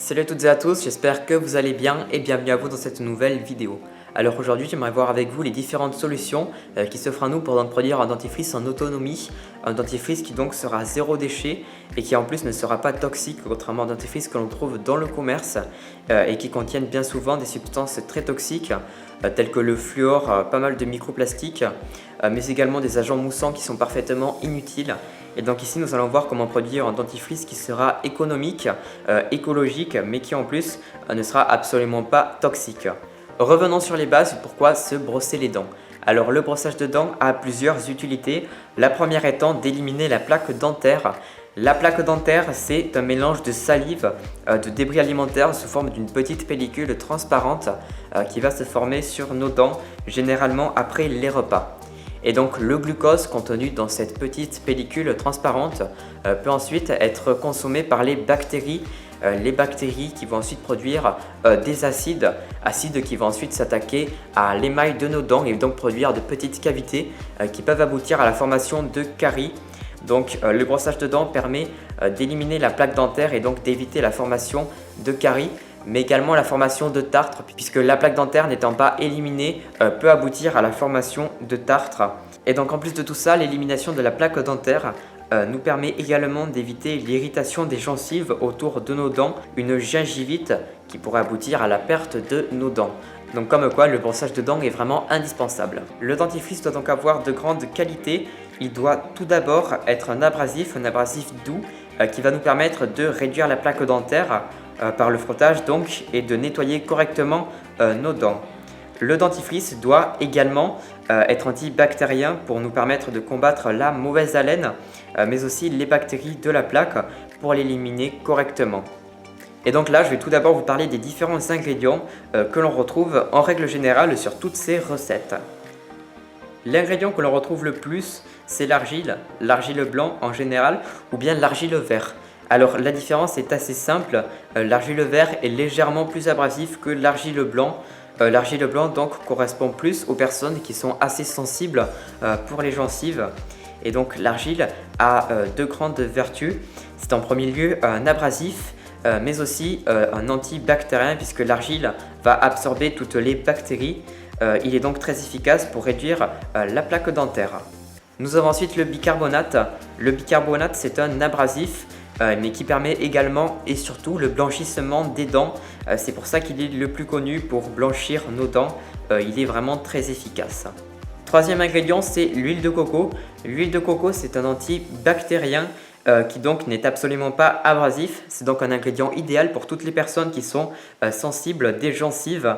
Salut à toutes et à tous, j'espère que vous allez bien et bienvenue à vous dans cette nouvelle vidéo. Alors aujourd'hui j'aimerais voir avec vous les différentes solutions qui s'offrent à nous pour donc produire un dentifrice en autonomie. Un dentifrice qui donc sera zéro déchet et qui en plus ne sera pas toxique contrairement aux dentifrices que l'on trouve dans le commerce et qui contiennent bien souvent des substances très toxiques telles que le fluor, pas mal de microplastiques mais également des agents moussants qui sont parfaitement inutiles. Et donc ici nous allons voir comment produire un dentifrice qui sera économique, écologique, mais qui en plus ne sera absolument pas toxique. Revenons sur les bases, pourquoi se brosser les dents. Alors le brossage de dents a plusieurs utilités, la première étant d'éliminer la plaque dentaire. La plaque dentaire, c'est un mélange de salive, de débris alimentaires sous forme d'une petite pellicule transparente qui va se former sur nos dents, généralement après les repas. Et donc le glucose contenu dans cette petite pellicule transparente peut ensuite être consommé par les bactéries qui vont ensuite produire des acides qui vont ensuite s'attaquer à l'émail de nos dents et donc produire de petites cavités qui peuvent aboutir à la formation de caries. Donc le brossage de dents permet d'éliminer la plaque dentaire et donc d'éviter la formation de caries, mais également la formation de tartre, puisque la plaque dentaire n'étant pas éliminée peut aboutir à la formation de tartre. Et donc en plus de tout ça, l'élimination de la plaque dentaire nous permet également d'éviter l'irritation des gencives autour de nos dents, une gingivite qui pourrait aboutir à la perte de nos dents. Donc comme quoi le brossage de dents est vraiment indispensable. Le dentifrice doit donc avoir de grandes qualités. Il doit tout d'abord être un abrasif doux qui va nous permettre de réduire la plaque dentaire par le frottage donc et de nettoyer correctement nos dents. Le dentifrice doit également être antibactérien pour nous permettre de combattre la mauvaise haleine mais aussi les bactéries de la plaque pour l'éliminer correctement. Et donc là je vais tout d'abord vous parler des différents ingrédients que l'on retrouve en règle générale sur toutes ces recettes. L'ingrédient que l'on retrouve le plus, c'est l'argile blanc en général ou bien l'argile vert. Alors la différence est assez simple, l'argile vert est légèrement plus abrasif que l'argile blanc. L'argile blanc donc correspond plus aux personnes qui sont assez sensibles pour les gencives. Et donc l'argile a deux grandes vertus. C'est en premier lieu un abrasif mais aussi un antibactérien puisque l'argile va absorber toutes les bactéries. Il est donc très efficace pour réduire la plaque dentaire. Nous avons ensuite le bicarbonate. Le bicarbonate c'est un abrasif mais qui permet également et surtout le blanchissement des dents. C'est pour ça qu'il est le plus connu pour blanchir nos dents. Il est vraiment très efficace. Troisième ingrédient, c'est l'huile de coco. L'huile de coco, c'est un antibactérien qui donc n'est absolument pas abrasif. C'est donc un ingrédient idéal pour toutes les personnes qui sont sensibles des gencives,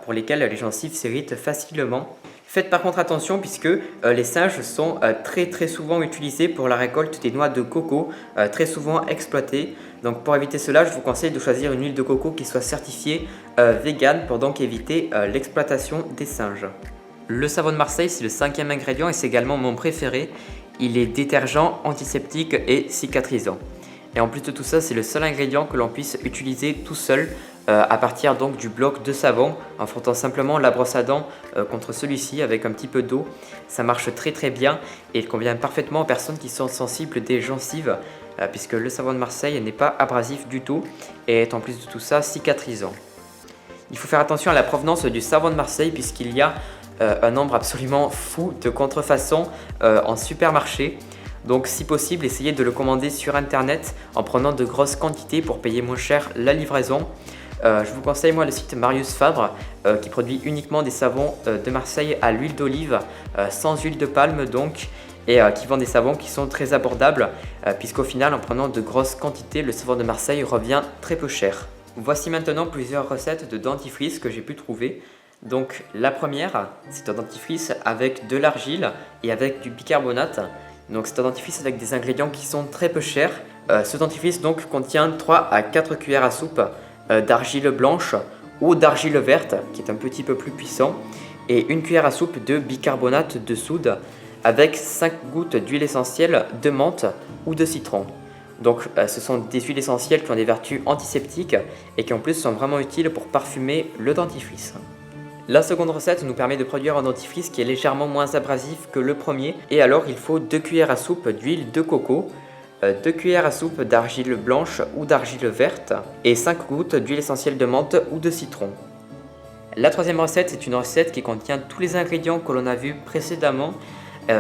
pour lesquelles les gencives s'irritent facilement. Faites par contre attention puisque les singes sont très souvent utilisés pour la récolte des noix de coco, très souvent exploitées. Donc pour éviter cela, je vous conseille de choisir une huile de coco qui soit certifiée vegan pour donc éviter l'exploitation des singes. Le savon de Marseille, c'est le cinquième ingrédient et c'est également mon préféré. Il est détergent, antiseptique et cicatrisant. Et en plus de tout ça, c'est le seul ingrédient que l'on puisse utiliser tout seul à partir donc du bloc de savon en frottant simplement la brosse à dents contre celui-ci avec un petit peu d'eau. Ça marche très bien et il convient parfaitement aux personnes qui sont sensibles des gencives puisque le savon de Marseille n'est pas abrasif du tout et est en plus de tout ça cicatrisant. Il faut faire attention à la provenance du savon de Marseille puisqu'il y a un nombre absolument fou de contrefaçons en supermarché. Donc si possible, essayez de le commander sur internet en prenant de grosses quantités pour payer moins cher la livraison. Je vous conseille moi le site Marius Fabre qui produit uniquement des savons de Marseille à l'huile d'olive, sans huile de palme donc, et qui vend des savons qui sont très abordables puisqu'au final en prenant de grosses quantités, le savon de Marseille revient très peu cher. Voici maintenant plusieurs recettes de dentifrice que j'ai pu trouver. Donc la première, c'est un dentifrice avec de l'argile et avec du bicarbonate. Donc c'est un dentifrice avec des ingrédients qui sont très peu chers. Ce dentifrice donc contient 3 à 4 cuillères à soupe d'argile blanche ou d'argile verte qui est un petit peu plus puissant et une cuillère à soupe de bicarbonate de soude avec 5 gouttes d'huile essentielle de menthe ou de citron. Donc ce sont des huiles essentielles qui ont des vertus antiseptiques et qui en plus sont vraiment utiles pour parfumer le dentifrice. La seconde recette nous permet de produire un dentifrice qui est légèrement moins abrasif que le premier et alors il faut 2 cuillères à soupe d'huile de coco. 2 cuillères à soupe d'argile blanche ou d'argile verte et 5 gouttes d'huile essentielle de menthe ou de citron. La troisième recette, c'est une recette qui contient tous les ingrédients que l'on a vus précédemment,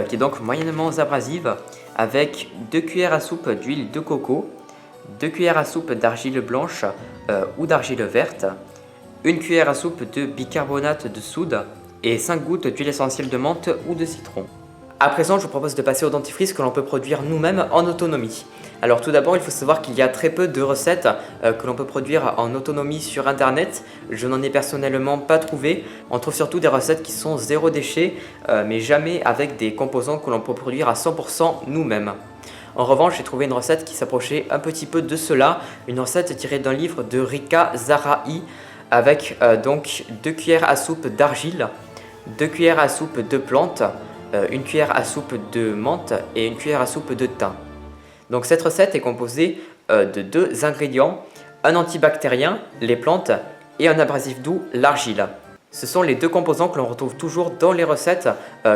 qui est donc moyennement abrasive, avec 2 cuillères à soupe d'huile de coco, 2 cuillères à soupe d'argile blanche ou d'argile verte, 1 cuillère à soupe de bicarbonate de soude et 5 gouttes d'huile essentielle de menthe ou de citron. À présent, je vous propose de passer au dentifrice que l'on peut produire nous-mêmes en autonomie. Alors tout d'abord, il faut savoir qu'il y a très peu de recettes que l'on peut produire en autonomie sur internet. Je n'en ai personnellement pas trouvé. On trouve surtout des recettes qui sont zéro déchet, mais jamais avec des composants que l'on peut produire à 100% nous-mêmes. En revanche, j'ai trouvé une recette qui s'approchait un petit peu de cela, une recette tirée d'un livre de Rika Zarahi avec donc 2 cuillères à soupe d'argile, 2 cuillères à soupe de plantes, 1 cuillère à soupe de menthe et 1 cuillère à soupe de thym. Donc cette recette est composée de 2 ingrédients, un antibactérien, les plantes, et un abrasif doux, l'argile. Ce sont les 2 composants que l'on retrouve toujours dans les recettes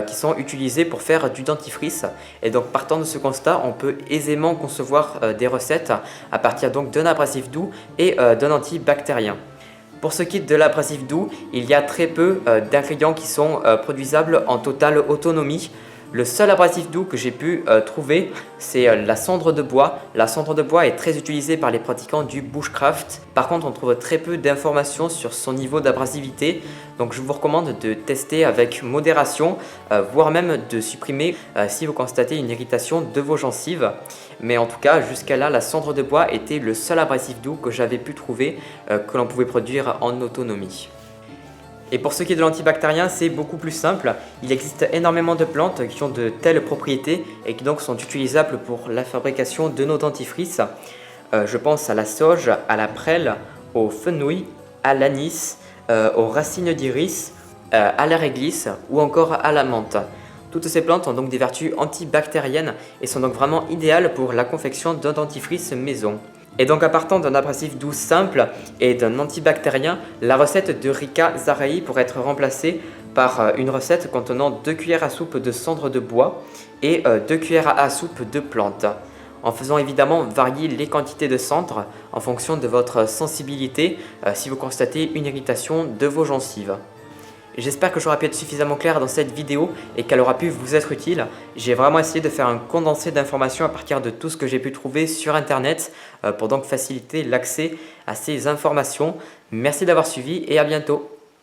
qui sont utilisées pour faire du dentifrice. Et donc partant de ce constat, on peut aisément concevoir des recettes à partir donc d'un abrasif doux et d'un antibactérien. Pour ce qui est de l'abrasif doux, il y a très peu d'ingrédients qui sont produisables en totale autonomie. Le seul abrasif doux que j'ai pu trouver, c'est la cendre de bois. La cendre de bois est très utilisée par les pratiquants du bushcraft. Par contre, on trouve très peu d'informations sur son niveau d'abrasivité. Donc je vous recommande de tester avec modération, voire même de supprimer si vous constatez une irritation de vos gencives. Mais en tout cas, jusqu'à là, la cendre de bois était le seul abrasif doux que j'avais pu trouver que l'on pouvait produire en autonomie. Et pour ce qui est de l'antibactérien, c'est beaucoup plus simple. Il existe énormément de plantes qui ont de telles propriétés et qui donc sont utilisables pour la fabrication de nos dentifrices. Je pense à la sauge, à la prêle, au fenouil, à l'anis, aux racines d'iris, à la réglisse ou encore à la menthe. Toutes ces plantes ont donc des vertus antibactériennes et sont donc vraiment idéales pour la confection d'un dentifrice maison. Et donc à partant d'un abrasif doux simple et d'un antibactérien, la recette de Rika Zarahi pourrait être remplacée par une recette contenant 2 cuillères à soupe de cendre de bois et 2 cuillères à soupe de plantes, en faisant évidemment varier les quantités de cendre en fonction de votre sensibilité si vous constatez une irritation de vos gencives. J'espère que j'aurai pu être suffisamment clair dans cette vidéo et qu'elle aura pu vous être utile. J'ai vraiment essayé de faire un condensé d'informations à partir de tout ce que j'ai pu trouver sur internet pour donc faciliter l'accès à ces informations. Merci d'avoir suivi et à bientôt.